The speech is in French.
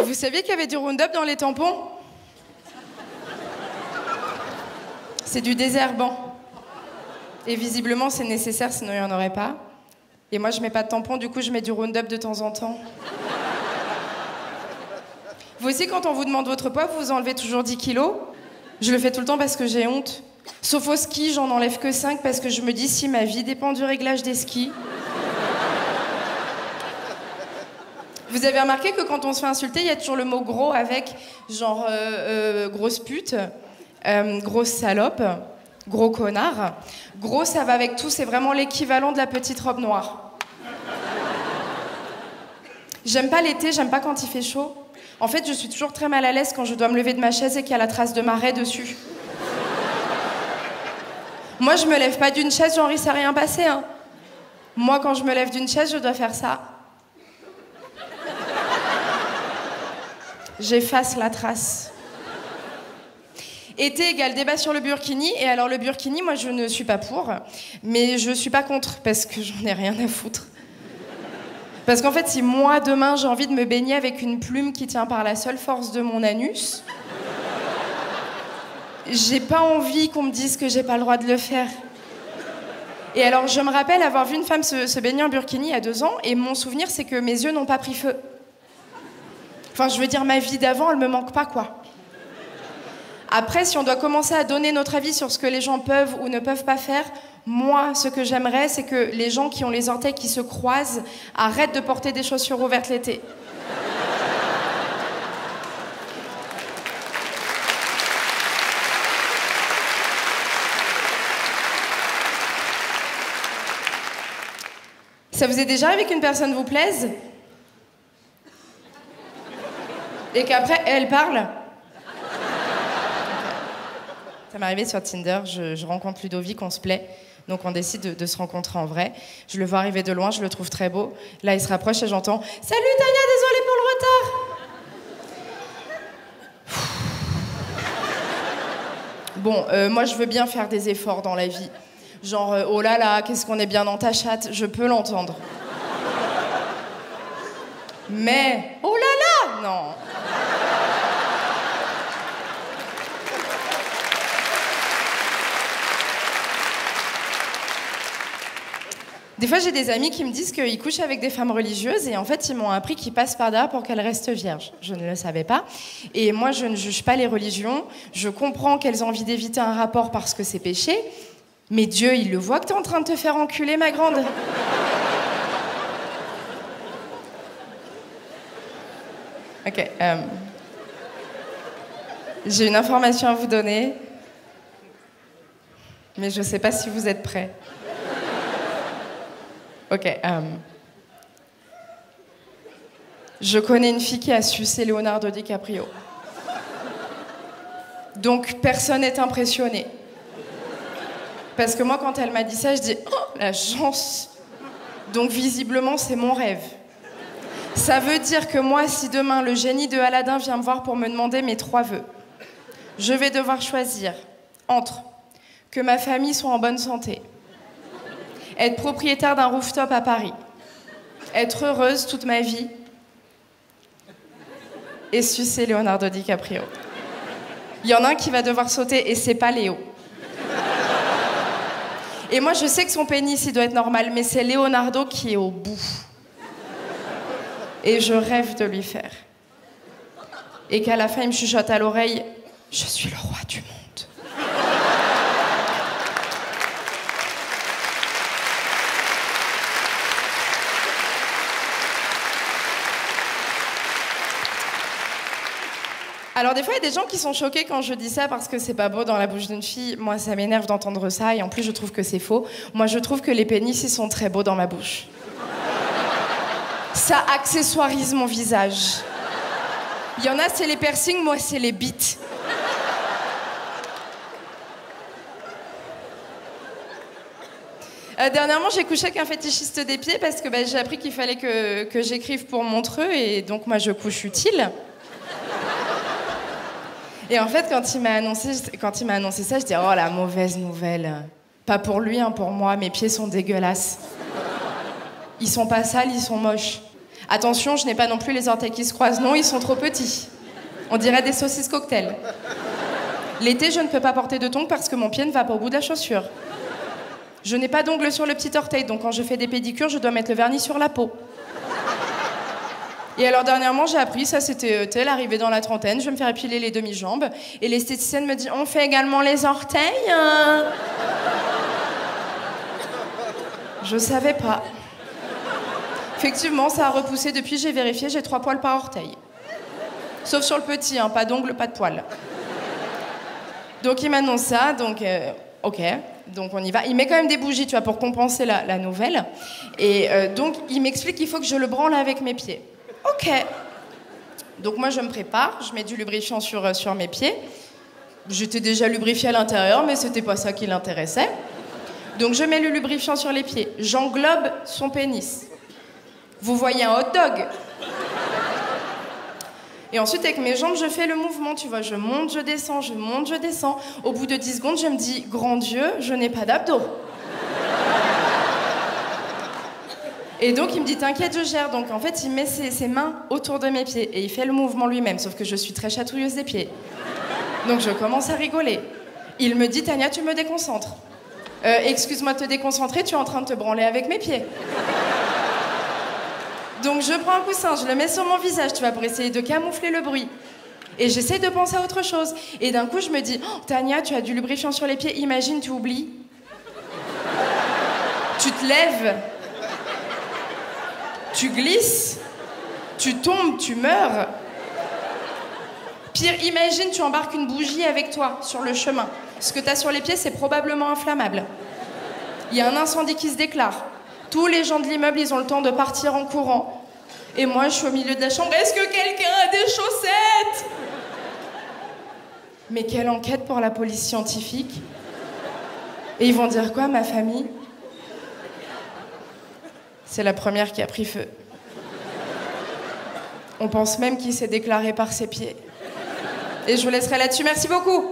Vous saviez qu'il y avait du Roundup dans les tampons? C'est du désherbant. Et visiblement, c'est nécessaire, sinon il n'y en aurait pas. Et moi, je mets pas de tampon, du coup, je mets du Roundup de temps en temps. Vous aussi, quand on vous demande votre poids, vous enlevez toujours 10 kilos. Je le fais tout le temps parce que j'ai honte. Sauf au ski, j'en enlève que 5 parce que je me dis si ma vie dépend du réglage des skis. Vous avez remarqué que quand on se fait insulter, il y a toujours le mot gros avec genre grosse pute, grosse salope, gros connard. Gros, ça va avec tout, c'est vraiment l'équivalent de la petite robe noire. J'aime pas l'été, j'aime pas quand il fait chaud. En fait, je suis toujours très mal à l'aise quand je dois me lever de ma chaise et qu'il y a la trace de marée dessus. Moi, je me lève pas d'une chaise, genre il s'est rien passé, hein. Moi, quand je me lève d'une chaise, je dois faire ça. J'efface la trace. Été égale débat sur le burkini. Et alors le burkini, moi je ne suis pas pour, mais je suis pas contre parce que j'en ai rien à foutre. Parce qu'en fait, si moi demain j'ai envie de me baigner avec une plume qui tient par la seule force de mon anus, j'ai pas envie qu'on me dise que j'ai pas le droit de le faire. Et alors je me rappelle avoir vu une femme se baigner en burkini il y a 2 ans, et mon souvenir c'est que mes yeux n'ont pas pris feu. Enfin, je veux dire, ma vie d'avant, elle me manque pas, quoi. Après, si on doit commencer à donner notre avis sur ce que les gens peuvent ou ne peuvent pas faire, moi, ce que j'aimerais, c'est que les gens qui ont les orteils qui se croisent arrêtent de porter des chaussures ouvertes l'été. Ça vous est déjà arrivé qu'une personne vous plaise et qu'après, elle parle? Ça m'est arrivé sur Tinder, je rencontre Ludovic, on se plaît, donc on décide de se rencontrer en vrai. Je le vois arriver de loin, je le trouve très beau. Là, il se rapproche et j'entends « Salut Tania, désolée pour le retard !» Bon, moi, je veux bien faire des efforts dans la vie. Genre, oh là là, qu'est-ce qu'on est bien dans ta chatte, je peux l'entendre. Mais, oh là là, non. Des fois, j'ai des amis qui me disent qu'ils couchent avec des femmes religieuses et en fait, ils m'ont appris qu'ils passent par derrière pour qu'elles restent vierges. Je ne le savais pas. Et moi, je ne juge pas les religions. Je comprends qu'elles ont envie d'éviter un rapport parce que c'est péché. Mais Dieu, il le voit que t'es en train de te faire enculer, ma grande. Ok. J'ai une information à vous donner. Mais je ne sais pas si vous êtes prêts. Ok. Je connais une fille qui a sucé Leonardo DiCaprio. Donc, personne n'est impressionné. Parce que moi, quand elle m'a dit ça, je dis « Oh, la chance !» Donc, visiblement, c'est mon rêve. Ça veut dire que moi, si demain, le génie de Aladdin vient me voir pour me demander mes 3 vœux, je vais devoir choisir entre que ma famille soit en bonne santé, être propriétaire d'un rooftop à Paris, être heureuse toute ma vie et sucer Leonardo DiCaprio. Il y en a un qui va devoir sauter et c'est pas Léo. Et moi, je sais que son pénis, il doit être normal, mais c'est Leonardo qui est au bout. Et je rêve de lui faire. Et qu'à la fin, il me chuchote à l'oreille « Je suis le roi du monde ». Alors des fois, il y a des gens qui sont choqués quand je dis ça parce que c'est pas beau dans la bouche d'une fille. Moi, ça m'énerve d'entendre ça et en plus, je trouve que c'est faux. Moi, je trouve que les pénis, ils sont très beaux dans ma bouche. Ça accessoirise mon visage. Il y en a, c'est les piercings, moi, c'est les bites. Dernièrement, j'ai couché avec un fétichiste des pieds parce que j'ai appris qu'il fallait que j'écrive pour Montreux et donc moi, je couche utile. Et en fait, quand il m'a annoncé ça, je dis « Oh, la mauvaise nouvelle. Pas pour lui, hein, pour moi. Mes pieds sont dégueulasses. Ils sont pas sales, ils sont moches. Attention, je n'ai pas non plus les orteils qui se croisent, non, ils sont trop petits. On dirait des saucisses cocktail. L'été, je ne peux pas porter de tongs parce que mon pied ne va pas au bout de la chaussure. Je n'ai pas d'ongles sur le petit orteil, donc quand je fais des pédicures, je dois mettre le vernis sur la peau. Et alors dernièrement, j'ai appris, ça c'était l'arrivée dans la trentaine, je vais me faire épiler les demi-jambes. Et l'esthéticienne me dit, on fait également les orteils hein. Je savais pas. Effectivement, ça a repoussé depuis, j'ai vérifié, j'ai 3 poils par orteil. Sauf sur le petit, hein, pas d'ongles, pas de poils. Donc il m'annonce ça, donc ok, donc on y va. Il met quand même des bougies, tu vois, pour compenser la nouvelle. Et donc il m'explique qu'il faut que je le branle avec mes pieds. Ok. Donc moi je me prépare, je mets du lubrifiant sur mes pieds. J'étais déjà lubrifiée à l'intérieur, mais c'était pas ça qui l'intéressait. Donc je mets le lubrifiant sur les pieds, j'englobe son pénis. Vous voyez un hot dog? Et ensuite, avec mes jambes, je fais le mouvement, tu vois. Je monte, je descends, je monte, je descends. Au bout de 10 secondes, je me dis, grand Dieu, je n'ai pas d'abdos. Et donc, il me dit, t'inquiète, je gère. Donc, en fait, il met ses mains autour de mes pieds. Et il fait le mouvement lui-même, sauf que je suis très chatouilleuse des pieds. Donc, je commence à rigoler. Il me dit, Tania, tu me déconcentres. Excuse-moi de te déconcentrer, tu es en train de te branler avec mes pieds. Donc je prends un coussin, je le mets sur mon visage, tu vois, pour essayer de camoufler le bruit. Et j'essaie de penser à autre chose. Et d'un coup, je me dis, oh, Tania, tu as du lubrifiant sur les pieds, imagine, tu oublies. Tu te lèves. Tu glisses. Tu tombes, tu meurs. Pire, imagine, tu embarques une bougie avec toi sur le chemin. Ce que tu as sur les pieds, c'est probablement inflammable. Il y a un incendie qui se déclare. Tous les gens de l'immeuble, ils ont le temps de partir en courant. Et moi, je suis au milieu de la chambre. Est-ce que quelqu'un a des chaussettes? Mais quelle enquête pour la police scientifique? Et ils vont dire quoi, ma famille? C'est la première qui a pris feu. On pense même qu'il s'est déclaré par ses pieds. Et je vous laisserai là-dessus. Merci beaucoup.